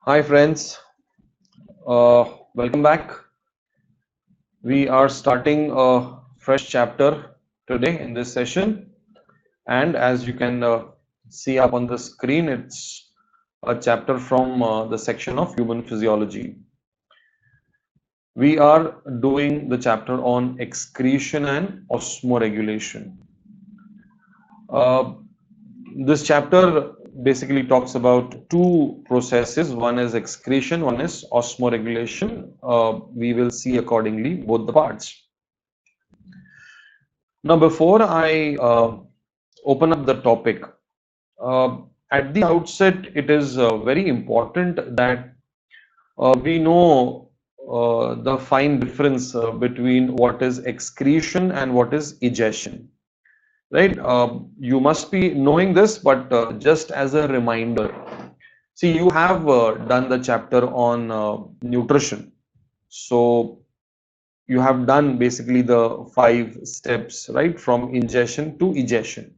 Hi friends, welcome back. We are starting a fresh chapter today in this session, and as you can see up on the screen, it's a chapter from the section of human physiology. We are doing the chapter on excretion and osmoregulation. Uh, this chapter basically talks about two processes. One is excretion, one is osmoregulation. We will see accordingly both the parts. Now, before I open up the topic, uh, at the outset, it is very important that we know the fine difference between what is excretion and what is egestion. Right? You must be knowing this, but just as a reminder, see, you have done the chapter on nutrition. So you have done basically the 5 steps, right, from ingestion to egestion.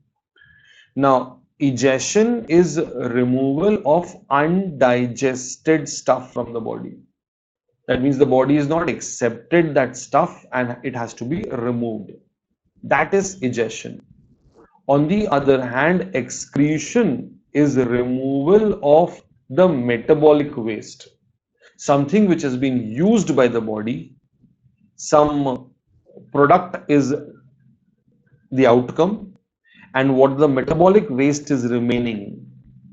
Now, egestion is removal of undigested stuff from the body. That means the body is not accepted that stuff and it has to be removed. That is egestion. On the other hand, excretion is removal of the metabolic waste, something which has been used by the body, some product is the outcome, and what the metabolic waste is remaining,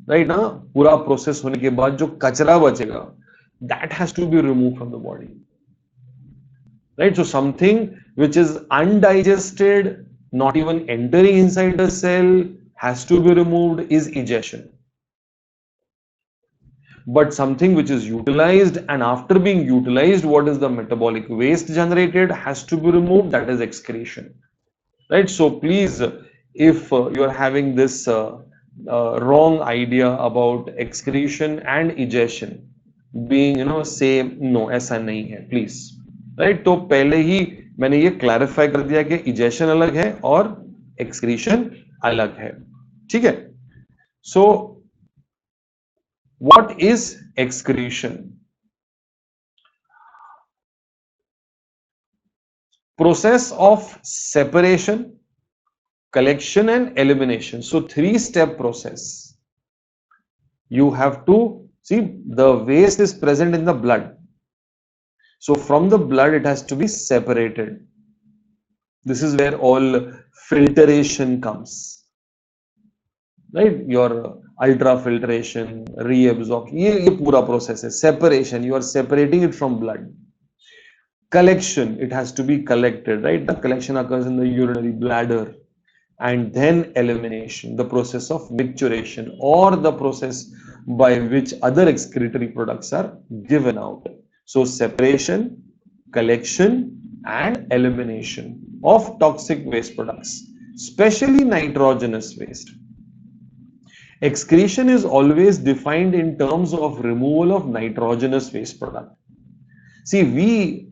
right? ना पूरा process होने के बाद जो कचरा बचेगा, that has to be removed from the body, right? So something which is undigested, not even entering inside the cell, has to be removed is egestion. But something which is utilized, and after being utilized, what is the metabolic waste generated has to be removed, that is excretion, right? So please, if you are having this wrong idea about excretion and egestion being same, no, ऐसा नहीं है, please, right? तो पहले ही मैंने ये clarify कर दिया कि egestion अलग है और excretion अलग है, ठीक है? So what is excretion? Process of separation, collection and elimination. So 3-step process. You have to see, the waste is present in the blood. So from the blood it has to be separated. This is where all filtration comes, right? Your ultrafiltration, reabsorption, ये पूरा process है. Separation, you are separating it from blood. Collection, it has to be collected, right? The collection occurs in the urinary bladder. And then elimination, the process of micturition, or the process by which other excretory products are given out. So separation, collection and elimination of toxic waste products, especially nitrogenous waste. Excretion is always defined in terms of removal of nitrogenous waste product. See, we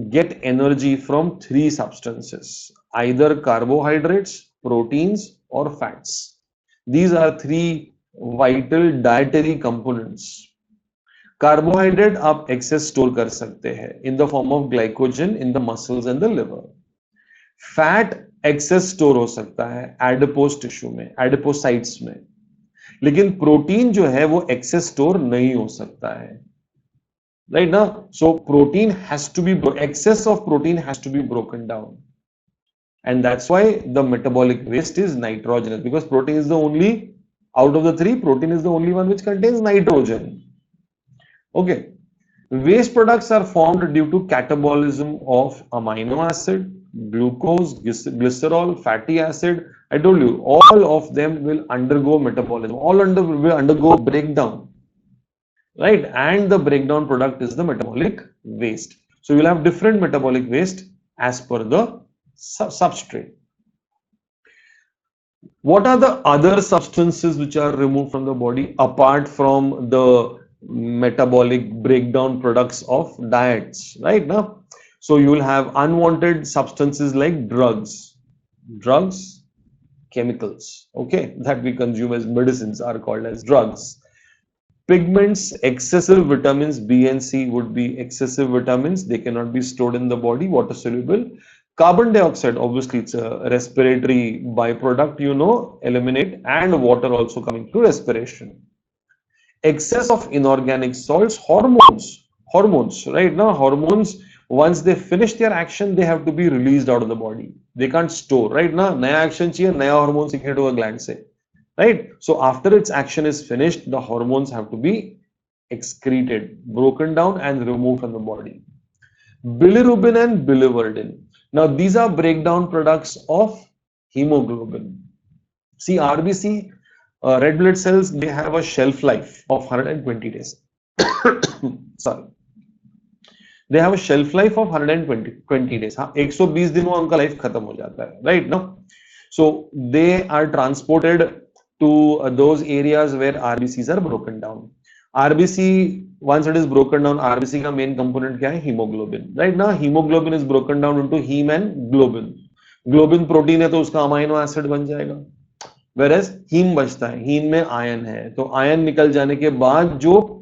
get energy from 3 substances, either carbohydrates, proteins or fats. These are 3 vital dietary components. Carbohydrate आप excess store कर सकते हैं in the form of glycogen in the muscles and the liver. Fat excess store हो सकता है adipose tissue में, adipocytes में. लेकिन प्रोटीन जो है वो excess स्टोर नहीं हो सकता है. Right now, so protein has to be, excess of protein has to be broken down. And that's why the metabolic waste is nitrogenous, because protein is the only, out of the 3, protein is the only one which contains nitrogen. Okay. Waste products are formed due to catabolism of amino acid, glucose, glycerol, fatty acid. I told you, all of them will undergo metabolism, will undergo breakdown. Right, and the breakdown product is the metabolic waste. So you will have different metabolic waste as per the substrate. What are the other substances which are removed from the body apart from the metabolic breakdown products of diets, right? Now, so you will have unwanted substances like drugs, chemicals, okay, that we consume as medicines are called as drugs. Pigments, excessive vitamins B and C would be excessive vitamins. They cannot be stored in the body, water soluble. Carbon dioxide, obviously, it's a respiratory byproduct, eliminate, and water also coming through respiration. Excess of inorganic salts, hormones, right? Now, hormones, once they finish their action, they have to be released out of the body. They can't store, right? Now, naya action चाहिए, naya hormone secrete होगा gland से, right? So after its action is finished, the hormones have to be excreted, broken down and removed from the body. Bilirubin and biliverdin. Now these are breakdown products of hemoglobin. See, RBC, red blood cells, they have a shelf life of 120 days. Sorry. They have a shelf life of 120 days. 120 दिन में उनका life खत्म हो जाता है, right? No? So they are transported to those areas where RBCs are broken down. RBC, once it is broken down, RBC का main component क्या है? Hemoglobin. Right now, hemoglobin is broken down into heme and globin. Globin protein है तो उसका amino acid बन जाएगा. Whereas heme बचता है, heme में iron है, तो iron निकल जाने के बाद जो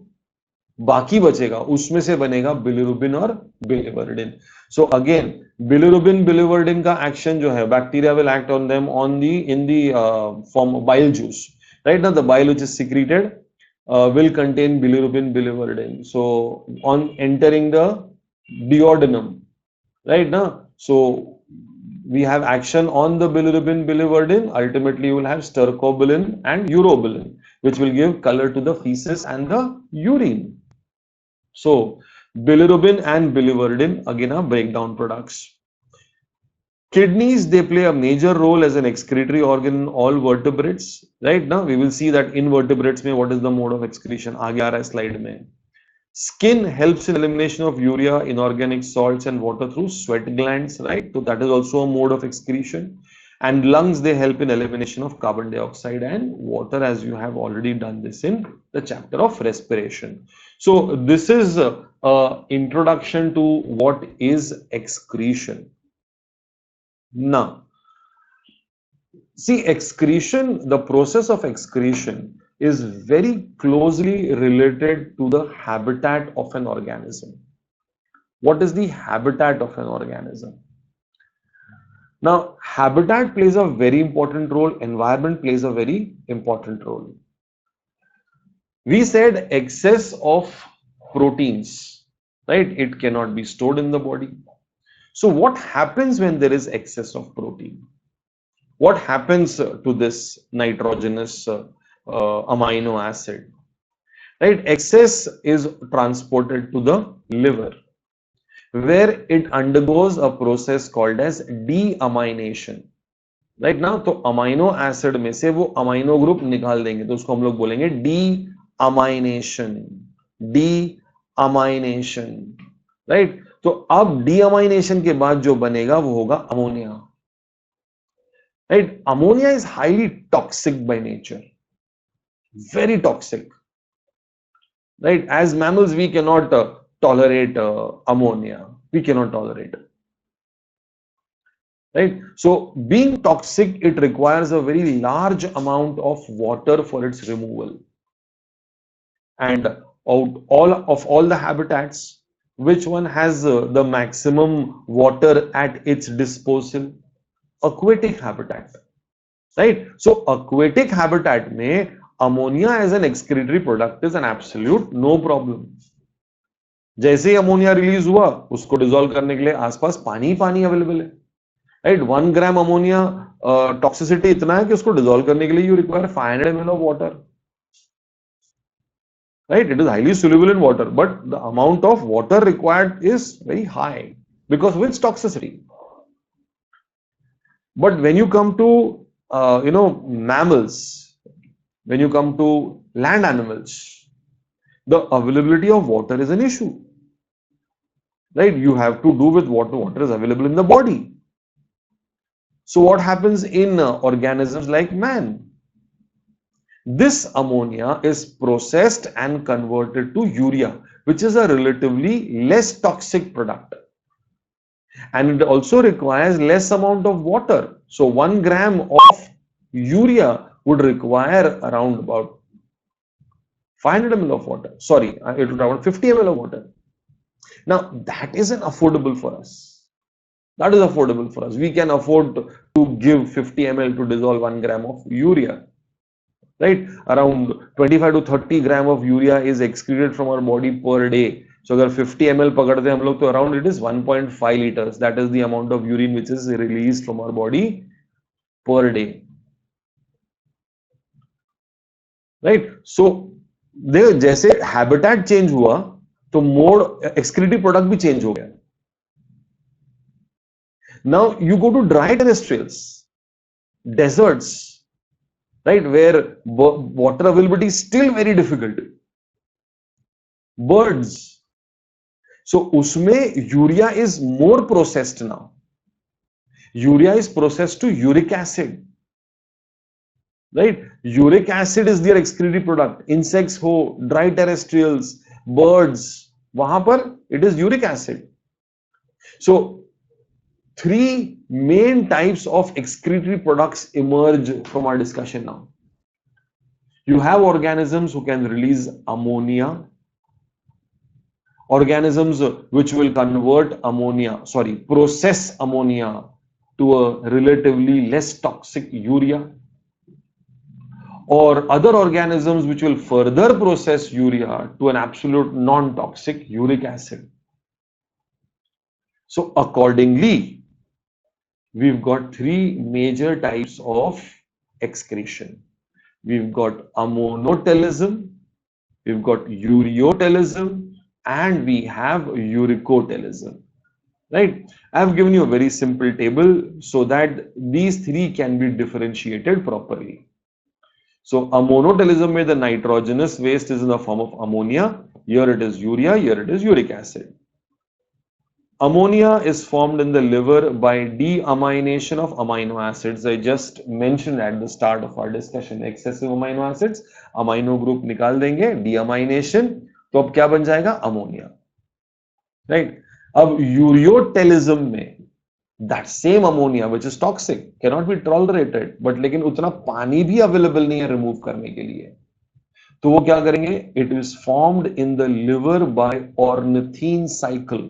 बाकी बचेगा उसमें से बनेगा बिलिरुबिन और बिलिवर्डिन. सो अगेन बिलिरुबिन बिलिवर्डिन का एक्शन जो है, bacteria will act on them on the in the form of bile juice, right? Now the bile which is secreted will contain bilirubin biliverdin. So on entering the duodenum, right now, so we have action on the bilirubin biliverdin. Ultimately you will have stercobilin and urobilin, which will give color to the feces and the urine. So bilirubin and biliverdin again are breakdown products. Kidneys, they play a major role as an excretory organ in all vertebrates. Right now, we will see that invertebrates में what is the mode of excretion. आगे आ रहा है slide में. Skin helps in elimination of urea, inorganic salts and water through sweat glands, right? So that is also a mode of excretion. And lungs, they help in elimination of carbon dioxide and water, as you have already done this in the chapter of respiration. So this is a introduction to what is excretion. Now, see, excretion, the process of excretion is very closely related to the habitat of an organism. What is the habitat of an organism? Now, habitat plays a very important role, environment plays a very important role. We said excess of proteins, right? It cannot be stored in the body. So what happens when there is excess of protein? What happens to this nitrogenous amino acid? Right? Excess is transported to the liver, where it undergoes a process called as deamination. Right now, तो amino acid में से वो amino group निकाल देंगे, तो उसको हम लोग बोलेंगे deamination. Deamination, right? तो अब डीअमाइनेशन के बाद जो बनेगा वो होगा ammonia, right? Ammonia is highly toxic by nature, very toxic, right? As mammals we can not tolerate ammonia, we can not tolerate, right? So being toxic, it requires a very large amount of water for its removal. And out of all the habitats, which one has the maximum water at its disposal? Aquatic habitat, right? So aquatic habitat में ammonia as an excretory product is an absolute no problem. जैसे ही ammonia release हुआ, उसको dissolve करने के लिए आसपास पानी available है, राइट? 1 ग्राम अमोनिया टॉक्सिसिटी इतना है कि उसको डिसॉल्व करने के लिए you require 500 ml of water. Right? It is highly soluble in water, but the amount of water required is very high because of its toxicity. But when you come to mammals, when you come to land animals, the availability of water is an issue, right? You have to do with what water is available in the body. So what happens in organisms like man? This ammonia is processed and converted to urea, which is a relatively less toxic product. And it also requires less amount of water. So 1 gram of urea would require around about 500 ml of water. Sorry, it would have 50 ml of water. Now that isn't affordable for us. That is affordable for us. We can afford to give 50 ml to dissolve 1 gram of urea. Right? Around 25 to 30 gram of urea is excreted from our body per day. So अगर 50 ml पकड़ते हैं हम लोग तो around it is 1.5 liters. That is the amount of urine which is released from our body per day. Right? So देखो जैसे habitat change हुआ तो मोड excretory product भी change हो गया. Now you go to dry terrestrials, deserts, right, where water availability is still very difficult. Birds. So उसमें urea is more processed now. Urea is processed to uric acid. Right? Uric acid is their excretory product. Insects हो, dry terrestrials, birds, वहां पर it is uric acid. So three main types of excretory products emerge from our discussion now. You have organisms who can release ammonia, organisms which will process ammonia to a relatively less toxic urea, or other organisms which will further process urea to an absolute non-toxic uric acid. So accordingly, we've got three major types of excretion. We've got ammonotelism, we've got ureotelism, and we have uricotelism. Right? I have given you a very simple table so that these three can be differentiated properly. So ammonotelism में the nitrogenous waste is in the form of ammonia. Here it is urea, here it is uric acid. Ammonia is formed in the liver by deamination of amino acids. I just mentioned at the start of our discussion, excessive amino acids, amino group निकाल देंगे, deamination, तो अब क्या बन जाएगा? Ammonia. Right? अब ureotelism में that same ammonia which is toxic cannot be tolerated, but लेकिन उतना पानी भी available नहीं है remove करने के लिए. तो वो क्या करेंगे? It is formed in the liver by ornithine cycle.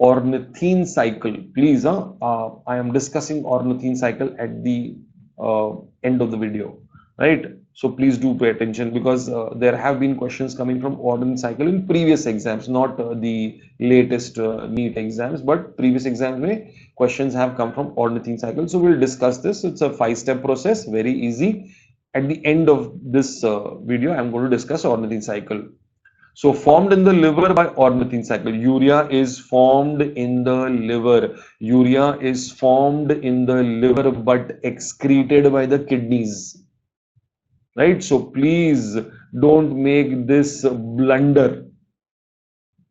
Ornithine cycle, please. I am discussing ornithine cycle at the end of the video, right? So please do pay attention because there have been questions coming from ornithine cycle in previous exams, not the latest NEET exams, but previous exams where questions have come from ornithine cycle. So we'll discuss this. It's a 5-step process, very easy. At the end of this video, I'm going to discuss ornithine cycle. So formed in the liver by ornithine cycle. Urea is formed in the liver. Urea is formed in the liver but excreted by the kidneys. Right? So please don't make this blunder.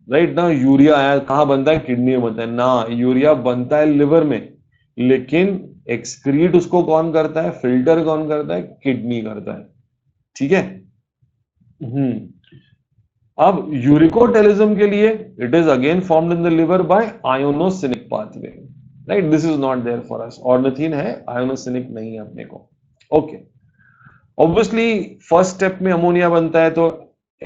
Right now urea आया कहाँ बनता है? Kidney में बनता है ना. Urea बनता है लिवर में, लेकिन एक्सक्रीट उसको कौन करता है? फिल्टर कौन करता है? किडनी करता है. ठीक है. अब यूरिकोटेलिज्म के लिए it is again formed in the liver by inosinic pathway. Right? This is not there for us. Ornithine है, आयोनोसिनिक नहीं है अपने को. ओके. ऑब्वियसली फर्स्ट स्टेप में अमोनिया बनता है तो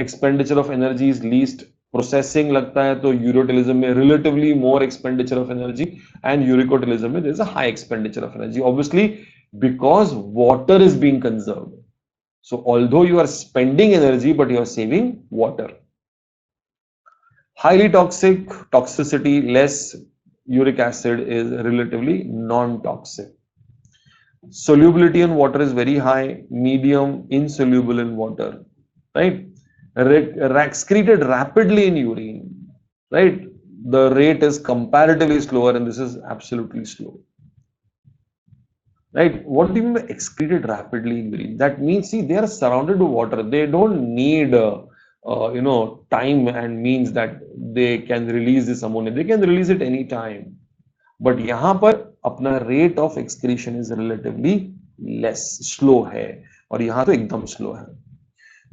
expenditure of energy is least. Processing लगता है तो यूरोटेलिज्म में relatively more expenditure of energy and uricotelism में there is a high expenditure of energy, obviously because water is being conserved. So although you are spending energy, but you are saving water. Highly toxic, toxicity less, uric acid is relatively non-toxic. Solubility in water is very high, medium, insoluble in water, right? Excreted rapidly in urine, right? The rate is comparatively slower and this is absolutely slow. Right? What do you mean by excreted rapidly in urine? That means, see, they are surrounded with water. They don't need, time and means that they can release this ammonia. They can release it any time. But यहाँ पर अपना rate of excretion is relatively less, slow है. और यहाँ तो एकदम slow है.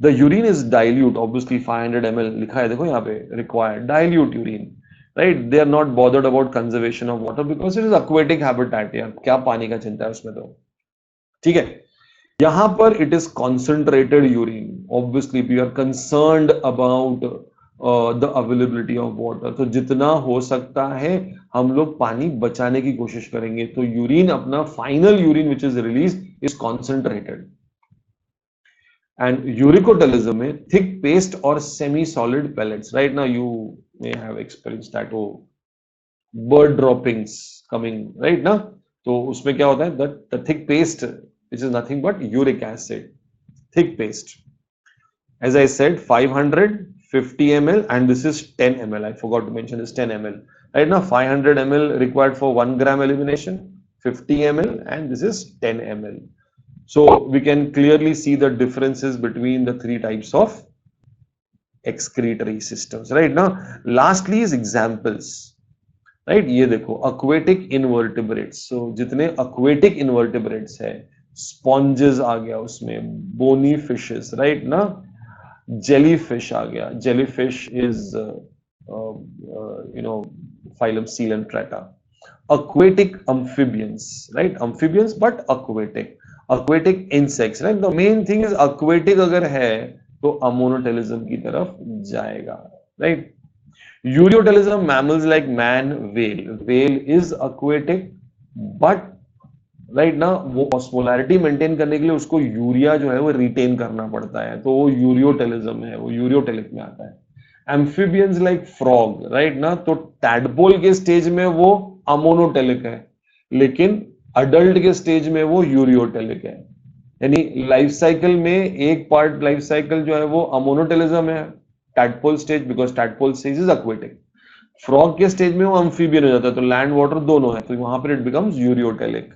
The urine is dilute. Obviously 500 ml लिखा है, देखो यहाँ पे required dilute urine. Right? They are not bothered about conservation of water because it is aquatic habitat. यार क्या पानी का चिंता है उसमें तो. ठीक है. यहाँ पर it is concentrated urine. Obviously, we are concerned about the availability of water. तो जितना हो सकता है हम लोग पानी बचाने की कोशिश करेंगे. तो यूरिन अपना final urine which is released is concentrated. And uricotalism में thick paste or semi-solid pellets. Right now you may have experienced that. Oh, bird droppings coming right now. तो उसमें क्या होता है that the thick paste which is nothing but uric acid, thick paste. As I said, 550 ml and this is 10 ml. I forgot to mention this 10 ml. Right now 500 ml required for 1 gram elimination, 50 ml and this is 10 ml. So we can clearly see the differences between the three types of excretory systems. Right now, lastly is examples. Right ये देखो aquatic invertebrates. So जितने aquatic invertebrates है, sponges आ गया उसमें, bony fishes, right ना, jellyfish आ गया. Jellyfish is phylum Coelenterata. Aquatic amphibians, right? Amphibians but aquatic. Aquatic insects, right? The main thing is aquatic अगर है तो ammonotelism की तरफ जाएगा, right? Ureotelism, mammals like man, whale. Whale is aquatic, but right now वो osmolarity maintain करने के लिए उसको यूरिया जो है वो रिटेन करना पड़ता है, तो वो यूरियोटेलिज्म है, वो यूरियोटेलिक में आता है. एम्फिबियंस लाइक फ्रॉग, राइट ना, तो टैडपोल के स्टेज में वो अमोनोटेलिक है, लेकिन अडल्ट के स्टेज में वो यूरियोटेलिक है. यानी लाइफ साइकिल में एक पार्ट लाइफ साइकिल जो है वो अमोनोटेलिज्म है, tadpole stage, because tadpole stage is aquatic. Frog के स्टेज में वो अम्फीबियन हो जाता है, तो लैंड वाटर दोनों है, तो वहां पर it becomes ureotelic.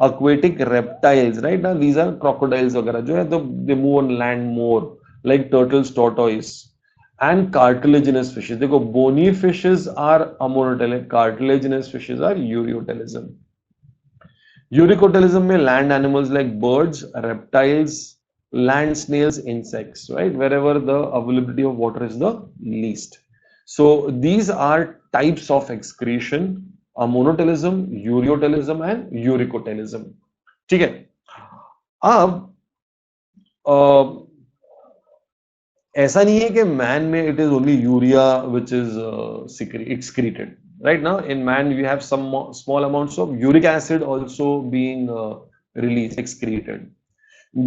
aquatic reptiles, right now these are crocodiles वगैरह जो है, तो they move on land more like turtles, tortoise. And cartilaginous fishes, देखो bony fishes are ammonotelic, cartilaginous fishes are ureotelism. Ureotelism में land animals like birds, reptiles, land snails, insects, right, wherever the availability of water is the least. So these are types of excretion: ammonotelism, ureotelism and uricotelism. ठीक है. अब ऐसा नहीं है कि man में it is only urea which is excreted. Right now in man we have some small amounts of uric acid also being released, excreted,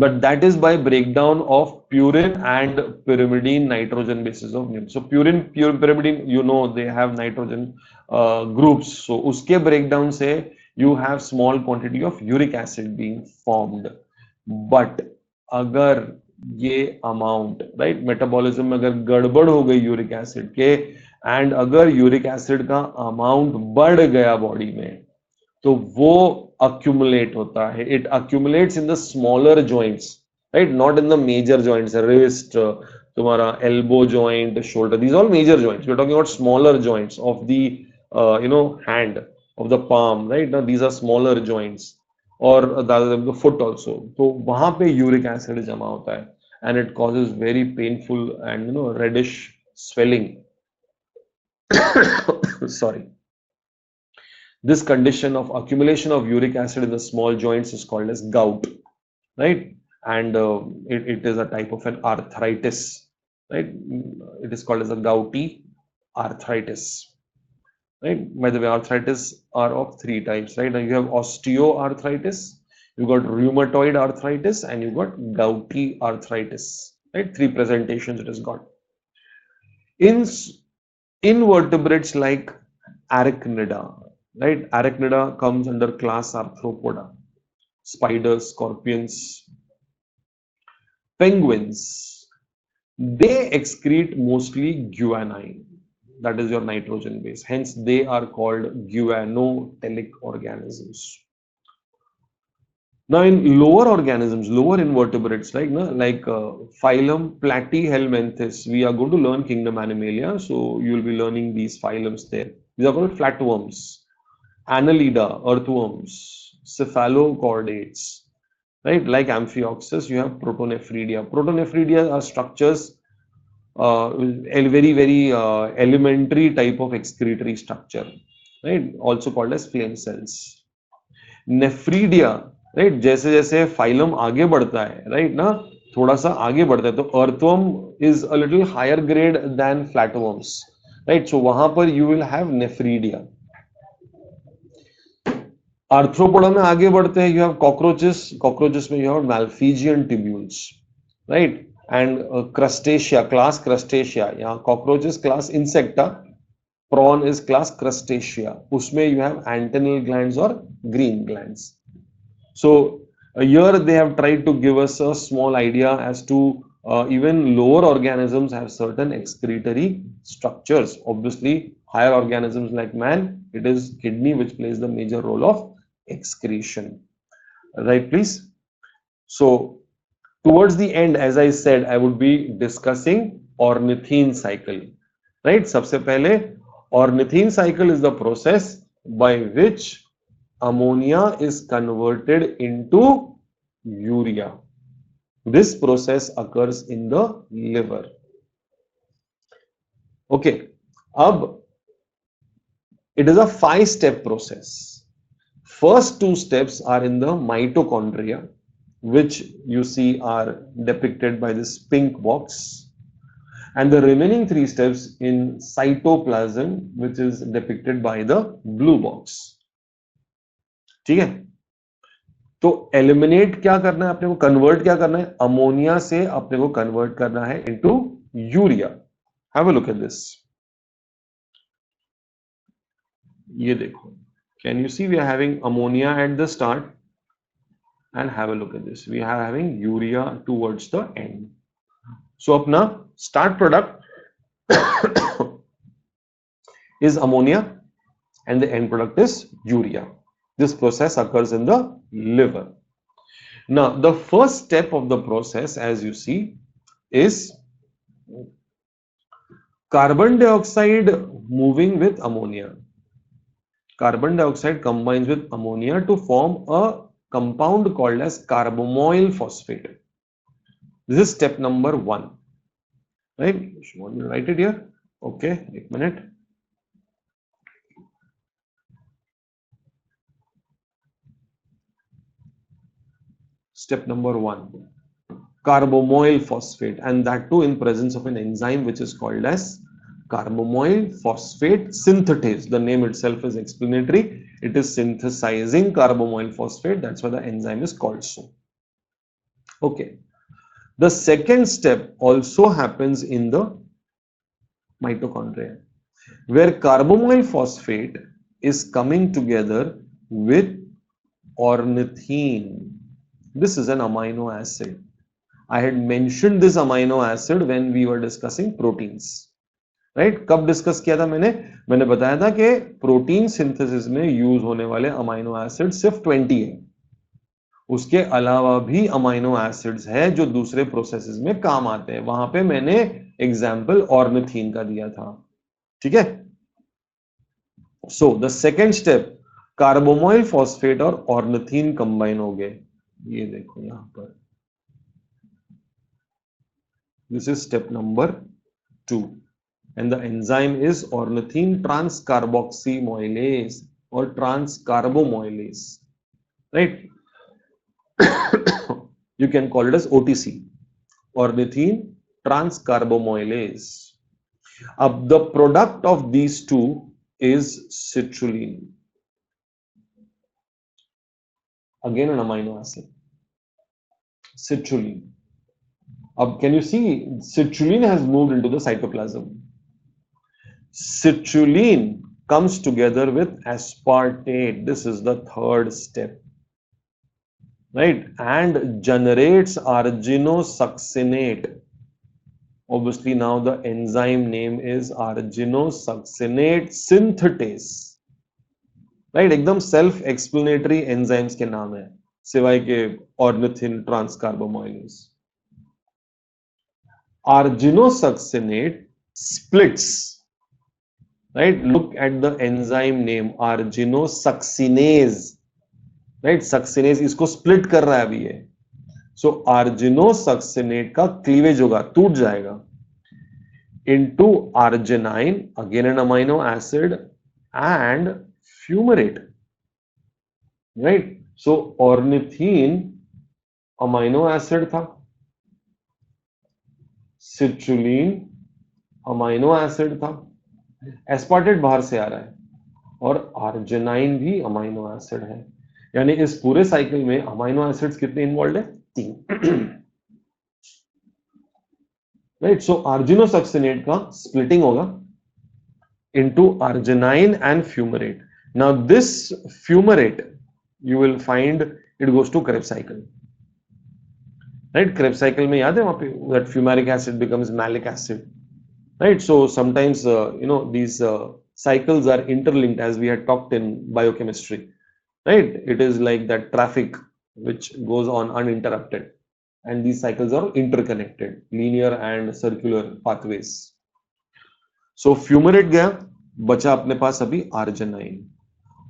but that is by breakdown of purine and pyrimidine nitrogen bases of NIM. So purine, pyrimidine, you know they have nitrogen groups. So uske breakdown se you have small quantity of uric acid being formed. But अगर ये amount, right, metabolism में अगर गड़बड़ हो गई uric acid के, and अगर uric acid का अमाउंट बढ़ गया बॉडी में, तो वो accumulate होता है. It accumulates in the smaller joints, right? Not in the major joints, wrist, तुम्हारा elbow joint, shoulder. These are all major joints. We're talking about smaller joints of the, hand, of the palm, right? Now these are smaller joints, or the foot also. तो वहां पे uric acid जमा होता है, and it causes very painful and reddish swelling. Sorry. This condition of accumulation of uric acid in the small joints is called as gout, right? And it is a type of an arthritis, right? It is called as a gouty arthritis, right? By the way, arthritis are of three types, right? Now you have osteoarthritis, you got rheumatoid arthritis, and you got gouty arthritis, right? Three presentations it has got. In invertebrates like arachnida, right? Arachnida comes under class Arthropoda. Spiders, scorpions, penguins, they excrete mostly guanine. That is your nitrogen base. Hence, they are called guanotelic organisms. Now, in lower organisms, lower invertebrates, like phylum Platyhelminthes, we are going to learn kingdom Animalia. So you will be learning these phylums there. These are called flatworms, Annelida, earthworms, cephalochordates, right? Like Amphioxus, you have Protonephridia. Protonephridia are structures, a very elementary type of excretory structure, right? Also called as flame cells. Nephridia right. जैसे जैसे phylum आगे बढ़ता है, right ना, थोड़ा सा आगे बढ़ता है, तो earthworm is a little higher grade than flatworms, right. So वहां पर you will have nephridia. Arthropoda में आगे बढ़ते हैं, यू हैव कॉकरोचेस, कॉकरोचेस में you have Malpighian tubules, right. And Crustacea, class Crustacea, यहाँ cockroaches class insecta, prawn is class Crustacea, उसमें you have antennal glands और green glands. So here they have tried to give us a small idea as to even lower organisms have certain excretory structures. Obviously, higher organisms like man, it is kidney which plays the major role of excretion. Right, please? So towards the end, as I said, I would be discussing ornithine cycle. Right? सबसे पहले ornithine cycle is the process by which ammonia is converted into urea. This process occurs in the liver. Okay. अब it is a 5-step process. First 2 steps are in the mitochondria, which you see are depicted by this pink box, and the remaining 3 steps in cytoplasm, which is depicted by the blue box. ठीक है। तो eliminate क्या करना है अपने को, convert क्या करना है, अमोनिया से अपने को कन्वर्ट करना है into urea. Have a look at this. ये देखो, can you see we are having ammonia at the start, and have a look at this, we are having urea towards the end. So अपना start product is ammonia and the end product is urea. This process occurs in the liver. Now, the first step of the process, as you see, is carbon dioxide moving with ammonia. Carbon dioxide combines with ammonia to form a compound called as carbamoyl phosphate. This is step number 1. Right? You want me to write it here? Okay, a minute. Step number 1, carbamoyl phosphate, and that too in presence of an enzyme which is called as carbamoyl phosphate synthetase. The name itself is explanatory. It is synthesizing carbamoyl phosphate. That's why the enzyme is called so. Okay. The second step also happens in the mitochondria, where carbamoyl phosphate is coming together with ornithine. This is an amino acid. I had mentioned this amino acid when we were discussing proteins. Right कब discuss किया था मैंने बताया था कि protein synthesis में use होने वाले अमाइनो एसिड सिर्फ 20 है, उसके अलावा भी अमाइनो एसिड्स है जो दूसरे प्रोसेसेस में काम आते हैं। वहां पे मैंने एग्जांपल ऑर्निथीन का दिया था। ठीक है। So the second step, carbamoyl phosphate और ऑर्निथीन कंबाइन हो गए। ये देखो यहां पर, this is step number 2, and the enzyme is ornithine transcarboxymolase or transcarbomolase, right? You can call it as OTC, ornithine transcarbomolase. The product of these two is citrulline, again an amino acid, citrulline. Can you see citrulline has moved into the cytoplasm? Citrulline comes together with aspartate. This is the third step, right? And generates arginosuccinate. Obviously, now the enzyme name is arginosuccinate synthetase. Right? एकदम self explanatory enzymes के नाम है, सिवाय के ornithine transcarbomolase. Arginosuccinate splits, right? Look at the enzyme name, arginosuccinase, right? Succinase इसको split कर रहा है अभी ये. So arginosuccinate का cleavage होगा, टूट जाएगा into arginine, again an amino acid, and fumarate, right? So ornithine amino acid था, सिट्रुलिन अमाइनो एसिड था, एस्पार्टेट बाहर से आ रहा है, और आर्जिनाइन भी अमाइनो एसिड है। यानी इस पूरे साइकिल में अमाइनो एसिड्स कितने इन्वॉल्व है? 3। राइट, सो आर्जिनोसक्सिनेट का स्प्लिटिंग होगा into arginine and fumarate. Now this fumarate, you will find it goes to Krebs cycle. Right, Krebs cycle में याद है वहाँ पे that fumaric acid becomes malic acid. Right, so sometimes these cycles are interlinked, as we had talked in biochemistry. Right, it is like that traffic which goes on uninterrupted, and these cycles are interconnected, linear and circular pathways. So fumarate गया, बचा अपने पास अभी arginine.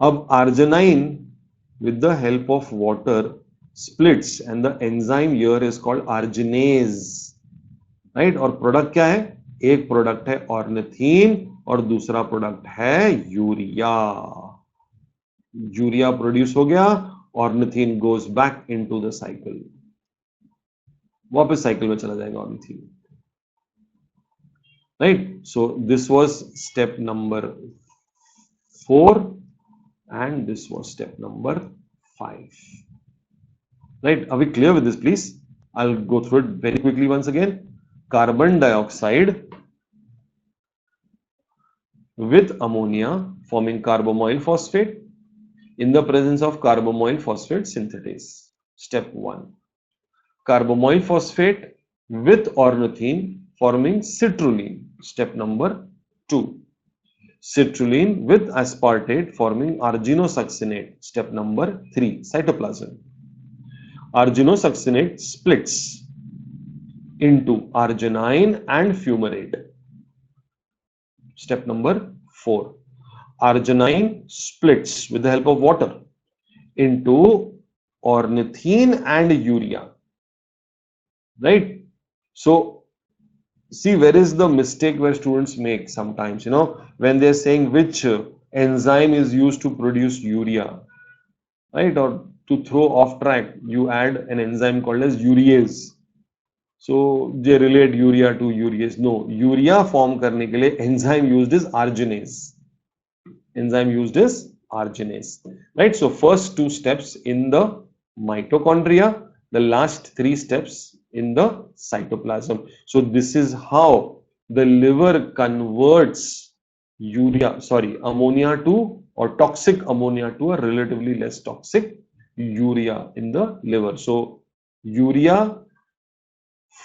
अब arginine with the help of water splits and the enzyme here is called arginase, right? और product क्या है? एक product है ऑर्निथीन और दूसरा प्रोडक्ट है यूरिया। यूरिया प्रोड्यूस हो गया, ornithine goes back into the cycle, वापस साइकिल में चला जाएगा ornithine. Right, so this was step number 4 and this was step number 5. Right, are we clear with this? Please, I'll go through it very quickly once again. Carbon dioxide with ammonia forming carbamoyl phosphate in the presence of carbamoyl phosphate synthetase. Step 1. Carbamoyl phosphate with ornithine forming citrulline. Step number 2. Citrulline with aspartate forming arginosuccinate. Step number 3. Cytoplasm. Arginosuccinate splits into arginine and fumarate. Step number 4. Arginine splits with the help of water into ornithine and urea. Right? So see, where is the mistake where students make sometimes, when they're saying which enzyme is used to produce urea, right? Or to throw off track, you add an enzyme called as urease. So they relate urea to urease. No, urea form करने के लिए enzyme used is arginase. Enzyme used is arginase. Right? So first 2 steps in the mitochondria, the last 3 steps in the cytoplasm. So this is how the liver converts ammonia to, or toxic ammonia to, a relatively less toxic urea in the liver. So urea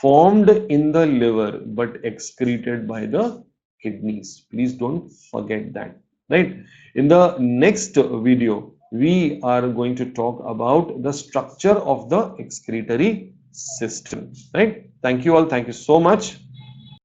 formed in the liver but excreted by the kidneys. Please don't forget that. Right, in the next video we are going to talk about the structure of the excretory system. Right, thank you all, thank you so much.